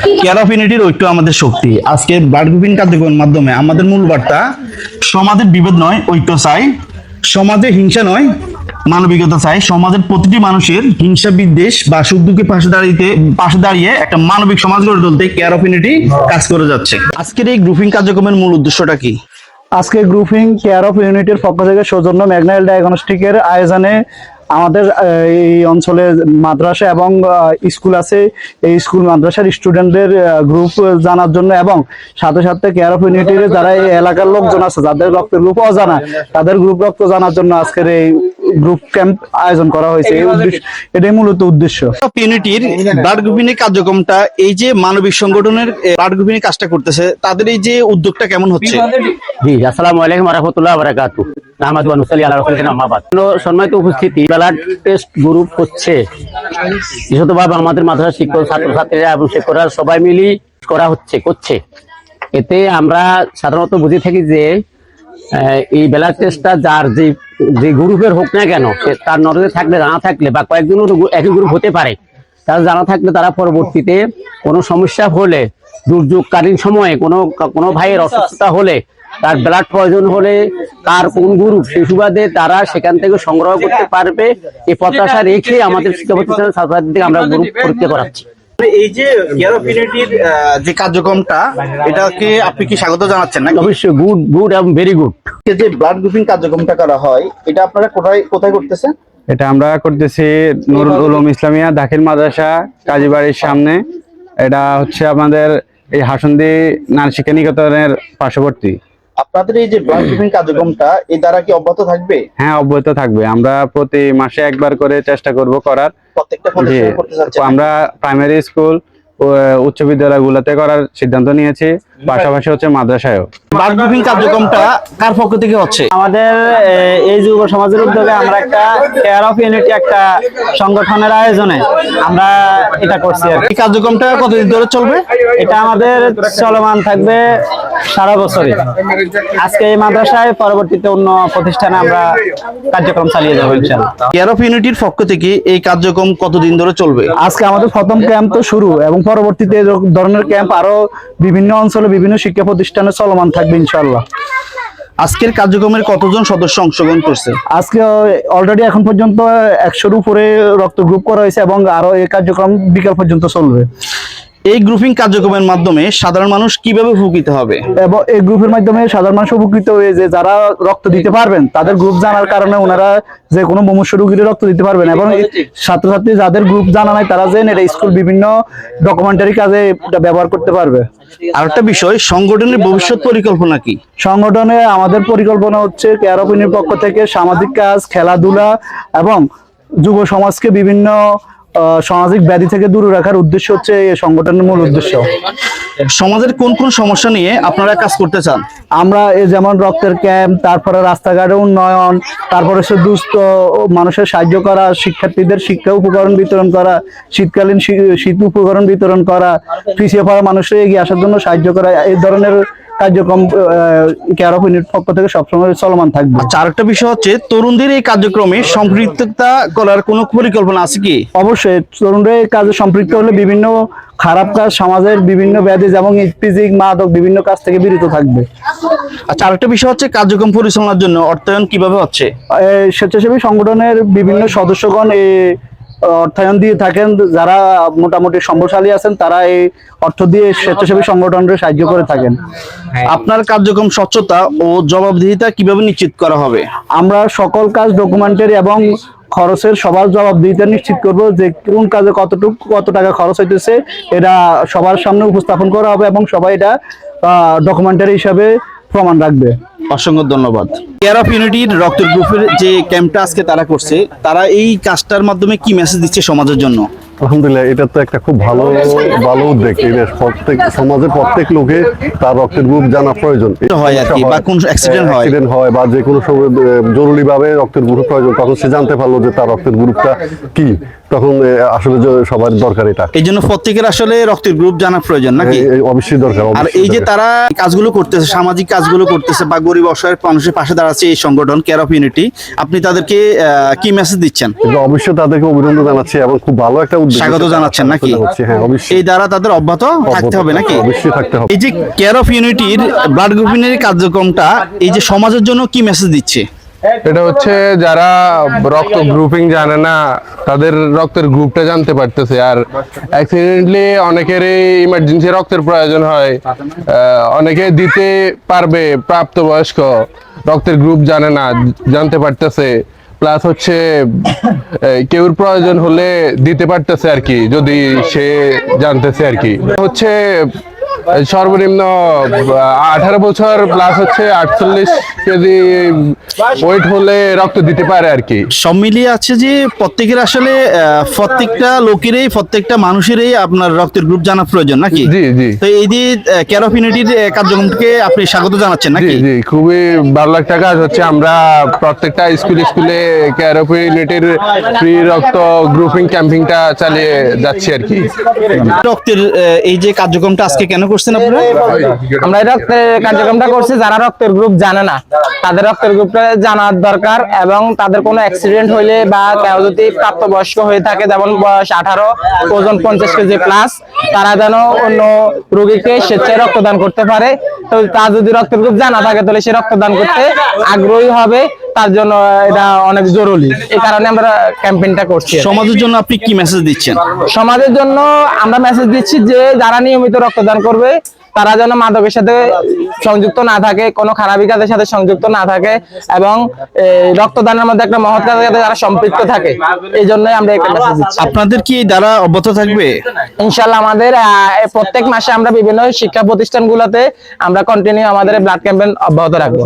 Care of ইউনিটির ঐক্য আমাদের শক্তি। আজকে ব্লাড গ্রুপিং কার্যক্রমের মাধ্যমে আমাদের মূল বার্তা, সমাজের বিভেদ নয় অৈক্য চাই, সমাজে হিংসা নয় মানবিকতা চাই, সমাজের প্রতিটি মানুষের হিংসা বিদ্বেষ বা সুখ দুঃখে পাশে দাঁড়িয়ে একটা মানবিক সমাজ গড়ে তুলতে কেয়ার অফ ইউনিটি কাজ করে যাচ্ছে। আজকের এই গ্রুপিং কার্যক্রমের মূল উদ্দেশ্যটা কি? আজকে গ্রুপিং কেয়ার অফ ইউনিটির পক্ষ থেকে সৌজন্য ম্যাগনাইল ডায়াগনস্টিকের আয়োজনে আমাদের এই অঞ্চলে মাদ্রাসা এবং স্কুল আছে, এই স্কুল মাদ্রাসার স্টুডেন্টদের গ্রুপ জানার জন্য এবং সাথে সাথে কেয়ার অফ ইউনিটির যারা এই এলাকার লোকজন আছে যাদের রক্তের গ্রুপ অজানা তাদের গ্রুপ রক্ত জানার জন্য আজকের এই গ্রুপ ক্যাম্প আয়োজন করা হয়েছে। এটাই মূলত উদ্দেশ্য। ইউনিটির ব্লাড গ্রুপিং এর কার্যক্রমটা, এই যে মানবিক সংগঠনের ব্লাড গ্রুপিং এর কাজটা করতেছে, তাদের এই যে উদ্যোগটা কেমন হচ্ছে? জি, আসসালামু আলাইকুম ওয়া রাহমাতুল্লাহি ওয়া বারাকাতুহু। আহমদ ওয়া নুসাল্লি আলা রাসূলিনা আম্মা বাদ। সম্মানিত উপস্থিতি, ব্লাড টেস্ট গ্রুপ হচ্ছে বিশেষভাবে আমাদের মাদ্রাসার শিক্ষক ছাত্রছাত্রীরা এবং শিক্ষকরা সবাই মিলি করছে। এতে আমরা সাধারণত বুঝে থাকি যে এই ব্লাড টেস্টটা যার যে গ্রুপের হোক না কেন, তার নজরে থাকলে, জানা থাকলে বা কয়েকজন একই গ্রুপ হতে পারে, তারা জানা থাকলে তারা পরবর্তীতে কোনো সমস্যা হলে, দুর্যোগকালীন সময়ে কোনো ভাইয়ের অসুস্থতা হলে, তার ব্লাড প্রয়োজন হলে, তার কোন গ্রুপ, সেই সুবাদে তারা সেখান থেকে সংগ্রহ করতে পারবে। এই প্রত্যাশা রেখে আমাদের শিক্ষা প্রতিষ্ঠানের ছাত্রছাত্রীদের আমরা গ্রুপ পরীক্ষা করাচ্ছি। এই যে কেয়ার অফ ইউনিটির যে কার্যক্রমটা, এটাকে আপনি কি স্বাগত জানাচ্ছেন? না অবশ্যই গুড এবং ভেরি গুড। যে ব্লাড গ্রুপিং কার্যক্রমটা করা হয়, এটা আপনারা কোথায় করতেছেন? এটা আমরা করতেছি নুরুল উলুম ইসলামিয়া দাখিল মাদ্রাসা কাজীবাড়ির সামনে। এটা হচ্ছে আমাদের এই হাসন্দি নারী শিক্ষা নিকেতনের পার্শ্ববর্তী। আপনাদের এই যে ব্লাড গ্রুপিং কার্যক্রমটা, এই দ্বারা কি অব্যাহত থাকবে? হ্যাঁ, অব্যাহত থাকবে। আমরা প্রতি মাসে একবার করে চেষ্টা করব করার। প্রত্যেকটা প্রতিষ্ঠানে করতে যাচ্ছেন? আমরা প্রাইমারি স্কুল ও উচ্চ বিদ্যালয়গুলোতে করার সিদ্ধান্ত নিয়েছি, পাশাপাশি হচ্ছে মাদ্রাসায়ও। ব্লাড গ্রুপিং কার্যক্রমটা কার পক্ষ থেকে হচ্ছে? আমাদের এই যুব সমাজের উদ্যোগে আমরা একটা কেয়ার অফ ইউনিটি একটা সংগঠনের আয়োজনে আমরা এটা করছি। আর এই কার্যক্রমটা কতদিন ধরে চলবে? এটা আমাদের চলমান থাকবে সারা বছরই। আজকে এই মাদ্রাসায়, পরবর্তীতে অন্য প্রতিষ্ঠানে আমরা কার্যক্রম চালিয়ে যাবো ইনশাআল্লাহ। কেয়ার অফ ইউনিটির পক্ষ থেকে এই কার্যক্রম কতদিন ধরে চলবে? আজকে আমাদের প্রথম ক্যাম্প তো শুরু, এবং পরবর্তীতে এই ধরনের ক্যাম্প আরো বিভিন্ন অঞ্চলে বিভিন্ন শিক্ষা প্রতিষ্ঠানে চলমান থাকবে ইনশাআল্লাহ। আজকের কার্যক্রমের কতজন সদস্য অংশগ্রহণ করছে? আজকে অলরেডি এখন পর্যন্ত 100-র উপরে রক্ত গ্রুপ করা হয়েছে এবং আরো এই কার্যক্রম বিকাল পর্যন্ত চলবে। এই গ্রুপিং কার্যক্রমের মাধ্যমে সাধারণ মানুষ কিভাবে উপকৃত হবে? এবং এই গ্রুপের মাধ্যমে সাধারণ মানুষ উপকৃত হয়ে যে যারা রক্ত দিতে পারবেন তাদের গ্রুপ জানার কারণে ওনারা যে কোনো মুমূর্ষু রোগীর রক্ত দিতে পারবেন, এবং ছাত্রছাত্রী যাদের গ্রুপ জানা নাই তারা যে এটা স্কুল বিভিন্ন ডকুমেন্টারি কাজে এটা ব্যবহার করতে পারবে। আরেকটা বিষয়, সংগঠনের ভবিষ্যৎ পরিকল্পনা কি? সংগঠনে আমাদের পরিকল্পনা হচ্ছে কেয়ার অফ ইউনিটির পক্ষ থেকে সামাজিক কাজ, খেলাধুলা এবং যুব সমাজকে বিভিন্ন সামাজিক ব্যাধি থেকে দূরে রাখার উদ্দেশ্য হচ্ছে এই সংগঠনের মূল উদ্দেশ্য। সমাজের কোন কোন সমস্যা নিয়ে আপনারা কাজ করতে চান? আমরা যেমন রক্তের ক্যাম্প, তারপরে রাস্তাঘাটের উন্নয়ন, তারপরে দুস্থ মানুষের সাহায্য করা, শিক্ষার্থীদের শিক্ষা উপকরণ বিতরণ করা, শীতকালীন শীত উপকরণ বিতরণ করা, পিছিয়ে পড়া মানুষের এগিয়ে আসার জন্য সাহায্য করা, এই ধরনের কার্যক্রম কেয়ার অফ ইউনিট পক্ষ থেকে সবসময় চলমান থাকবে। আরেকটা বিষয় হচ্ছে, তরুণদের এই কার্যক্রমে সম্পৃক্ততা করার কোনো পরিকল্পনা আছে কি? অবশ্যই, তরুণরা এই কাজে সম্পৃক্ত হলে বিভিন্ন খারাপ কাজ, সমাজের বিভিন্ন ব্যাধি যেমন ইফতিজিং, মাদক, বিভিন্ন কাজ থেকে বিরত থাকবে। আচ্ছা, আরেকটা বিষয় হচ্ছে, কার্যক্রম পরিচালনার জন্য অর্থায়ন কিভাবে হচ্ছে? স্বেচ্ছাসেবী সংগঠনের বিভিন্ন সদস্যগণ এই অর্থায়ন দিয়ে থাকেন। যারা মোটামুটি সম্বলশালী আছেন তারা এই অর্থ দিয়ে স্বেচ্ছাসেবী সংগঠনের সাহায্য করে থাকেন। আপনার কার্যক্রম স্বচ্ছতা ও জবাবদিহিতা কিভাবে নিশ্চিত করা হবে? আমরা সকল কাজ ডকুমেন্টারি এবং খরচের সবার জবাবদিহিতা নিশ্চিত করব, যে কোন কাজে কত টাকা খরচ হইতেছে এটা সবার সামনে উপস্থাপন করা হবে এবং সবাই এটা ডকুমেন্টারি হিসাবে প্রমাণ রাখবে। অসংখ্য ধন্যবাদ। কেয়ার অফ ইউনিটির রক্তের গ্রুপের যে ক্যাম্পটা আজকে তারা করছে, তারা এই কাজটার মাধ্যমে কি মেসেজ দিচ্ছে সমাজের জন্য? আলহামদুলিল্লাহ, এটা তো একটা খুব ভালো উদ্যোগ। সমাজের প্রত্যেক লোকে তার রক্তের গ্রুপ জানা প্রয়োজন হয় আর কি, বা কোন অ্যাক্সিডেন্ট হয় বা যে কোনো সময় জরুরি ভাবে রক্তের গ্রুপ প্রয়োজন, তখন সে জানতে পারলো যে তার রক্তের গ্রুপটা কি। তখন আসলে সবার দরকার এটা। এই জন্য প্রত্যেকের আসলে রক্তের গ্রুপ জানা প্রয়োজন নাকি? অবশ্যই দরকার। আর এই যে তারা কাজগুলো করতেছে, সামাজিক কাজগুলো করতেছে বা গরিব অসহায় মানুষের পাশে দাঁড়াচ্ছে এই সংগঠন কেয়ার অফ ইউনিটি, আপনি তাদেরকে কি মেসেজ দিচ্ছেন? অবশ্যই তাদেরকে অভিনন্দন জানাচ্ছি এবং খুব ভালো একটা উদ্যোগ স্বাগত নিচ্ছে, জানাচ্ছেন নাকি? হচ্ছে, হ্যাঁ অবশ্যই এই দ্বারা তাদের অব্যাহত থাকতে হবে নাকি? অবশ্যই থাকতে হবে। এই যে কেয়ার অফ ইউনিটির ব্লাড গ্রুপিং এর কার্যক্রমটা এই যে সমাজের জন্য কি মেসেজ দিচ্ছে? এটা হচ্ছে যারা রক্ত গ্রুপিং জানে না তাদের রক্তের গ্রুপটা জানতে পারতেছে। আর অ্যাক্সিডেন্টলি অনেকেরই ইমার্জেন্সি রক্তের প্রয়োজন হয়, অনেকে দিতে পারবে, প্রাপ্তবয়স্ক রক্তের গ্রুপ জানে না, জানতে পারতেছে। প্লাস হচ্ছে কেউর প্রয়োজন হলে দিতে পারতেছে আর কি, যদি সে জানতেছে আর কি। হচ্ছে সর্বনিম্ন 18 বছর প্লাস হচ্ছে 48 কেজি ওয়েট হলে রক্ত দিতে পারে আর কি। সব মিলিয়ে আছে যে প্রত্যেকের আসলে প্রত্যেকটা লোকেরই, প্রত্যেকটা মানুষেরই আপনার রক্তের গ্রুপ জানা প্রয়োজন নাকি? জি জি তো এই যে কেয়ার অফ ইউনিটির কার্যক্রমকে আপনি স্বাগত জানাচ্ছেন জি নাকি? জি খুবই ভালো একটা কাজ হচ্ছে। আমরা প্রত্যেকটা স্কুলে কেয়ার অফ ইউনিটির ফ্রি রক্ত গ্রুপিং ক্যাম্পিংটা চালিয়ে যাচ্ছি আর কি। রক্তের এই যে কার্যক্রমটা আজকে কেন করছেন আপনারা? আমরা এই রক্তের কার্যক্রমটা করছি যারা রক্তের গ্রুপ জানে না তাদের রক্তের গ্রুপটা জানার দরকার, এবং তাদের কোনো অ্যাক্সিডেন্ট হইলে বা কেউ যদি প্রাপ্তবয়স্ক হয়ে থাকে, যেমন বয়স 18, ওজন 50 কেজি প্লাস, তারা যেন অন্য রোগীকে স্বেচ্ছায় রক্তদান করতে পারে। তো তার যদি রক্তের গ্রুপ জানা থাকে তাহলে সে রক্তদান করতে আগ্রহী হবে, তার জন্য এটা অনেক জরুরি। এই কারণে আমরা ক্যাম্পেইনটা করছি। সমাজের জন্য আপনি কি মেসেজ দিচ্ছেন? সমাজের জন্য আমরা মেসেজ দিচ্ছি যে যারা নিয়মিত রক্তদান করবে তারা যেন মাদকের সাথে সংযুক্ত না থাকে, কোনো খারাপ কাজের সাথে সংযুক্ত না থাকে, এবং রক্তদানের মধ্যে একটা মহৎ কাজের সাথে যারা সম্পৃক্ত থাকে। এই জন্যই আমরা একটা মেসেজ দিচ্ছি। আপনাদের কি এই দ্বারা অব্যাহত থাকবে? ইনশাল্লাহ আমাদের প্রত্যেক মাসে আমরা বিভিন্ন শিক্ষা প্রতিষ্ঠানগুলোতে আমরা কন্টিনিউ আমাদের ব্লাড ক্যাম্পেইন অব্যাহত রাখবো।